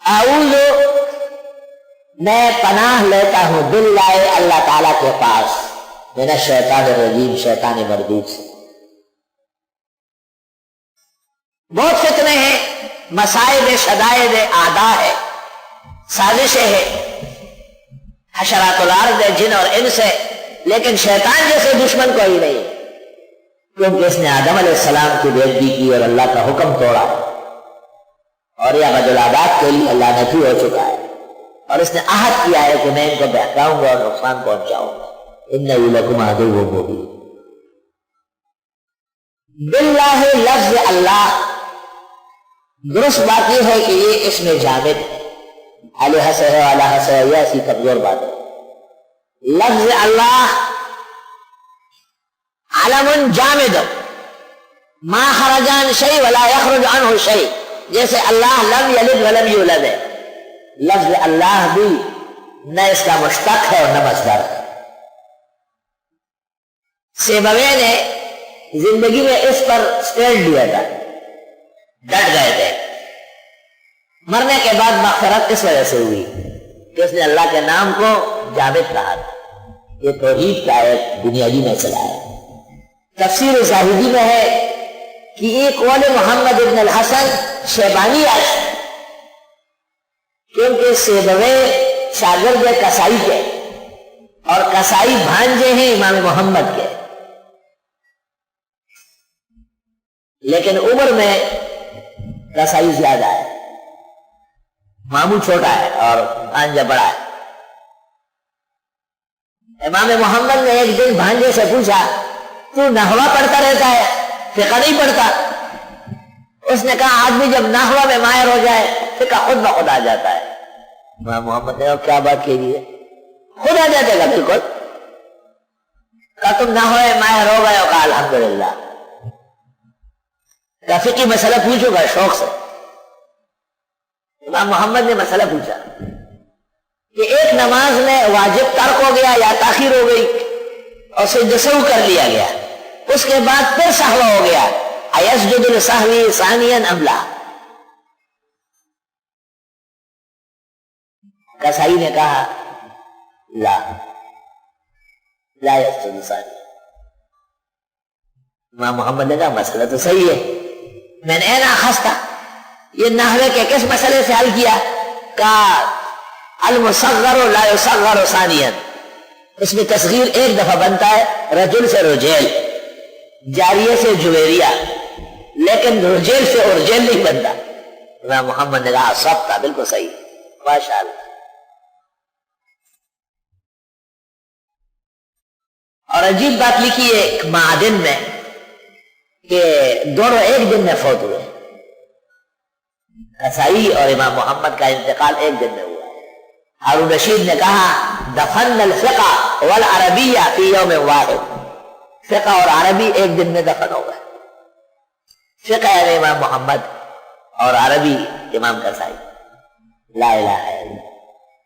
اعوذ میں پناہ لیتا ہوں باللہ اللہ تعالیٰ کے پاس من الشیطان الرجیم شیطان مردود سے. بہت فتنے ہیں، مصائب شدائد اعداء ہے، سازشیں ہیں حشرات الارض جن اور انس سے، لیکن شیطان جیسے دشمن کوئی نہیں، کیونکہ اس نے آدم علیہ السلام کی بے عزتی کی اور اللہ کا حکم توڑا، اور یہ ابد الآباد کے لیے لعنتی ہو چکا ہے، اور اس نے عہد کیا ہے کہ میں ان کو بہکاؤں گا اور نقصان پہنچاؤں گا. انہ لکم عدو مبین. باللہ لفظ اللہ درست بات یہ ہے کہ یہ اسم جامد ہے، علیہ سے ہے علیہ سے ہے، یہ ایسی کمزور بات ہے. لفظ اللہ علم جامد ما خرج عن شیء ولا یخرج عنہ شیء، جیسے اللہ لم یلد ولم یولد ہے. لفظ اللہ بھی نہ اس کا مشتق ہے اور نہ مصدر ہے. سیبوی نے زندگی میں اس پر سٹینڈ لیا تھا، ڈٹ گئے تھے. مرنے کے بعد مغفرت اس وجہ سے ہوئی کہ اس نے اللہ کے نام کو جامد کہا تھا. یہ توحید کا ایک بنیادی مسئلہ ہے. تفسیر زاہدی میں ہے کہ یہ قول محمد ابن الحسن شیبانی ہے، کیونکہ سیبوی شاگرد کسائی کے اور کسائی بھانجے ہیں امام محمد کے، لیکن عمر میں کسائی زیادہ ہے، ماموں چھوٹا ہے اور بھانجا بڑا ہے. امام محمد نے ایک دن بھانجے سے پوچھا تو نحوہ پڑھتا رہتا ہے فقہ نہیں پڑھتا؟ اس نے کہا آدمی جب نحوہ میں ماہر ہو جائے فقہ خود بخود آ جاتا ہے. امام محمد نے کیا بات کہی ہے؟ خود آ جاتے گا بالکل. کہا تم نحوہ میں ماہر ہو گئے ہو؟ کہا الحمدللہ. کہا فقہی مسئلہ پوچھو گا شوق سے. امام محمد نے مسئلہ پوچھا کہ ایک نماز میں واجب ترک ہو گیا یا تاخیر ہو گئی اور سجدہ سہو کر لیا گیا، اس کے بعد پھر سہو ہو گیا، ایسجد للسہو ثانیا ام لا؟ کسائی نے کہا لا یسجد ثانیا. امام محمد نے کہا مسئلہ تو صحیح ہے، میں نے اینا خستہ یہ نحوے کے کس مسئلے سے حل کیا؟ کہا المصغر لا یصغر ثانیا، اس میں تصغیر ایک دفعہ بنتا ہے، رجل سے رجیل، جاریہ سے جویریہ، لیکن رجیل سے ارجیل نہیں بنتا. امام محمد نے کہا سب کا بالکل صحیح، ماشاءاللہ. اور عجیب بات لکھی ہے ایک معادن میں کہ دونوں ایک دن میں فوت ہوئے، کسائی اور امام محمد کا انتقال ایک دن میں ہوا. ہارون رشید نے کہا دفن الفقہ والعربیہ فی یوم واحد، فقہ اور عربی ایک دن میں دفن ہو گئے. فقہ یعنی امام محمد اور عربی امام کسائی. لا الہ الا اللہ.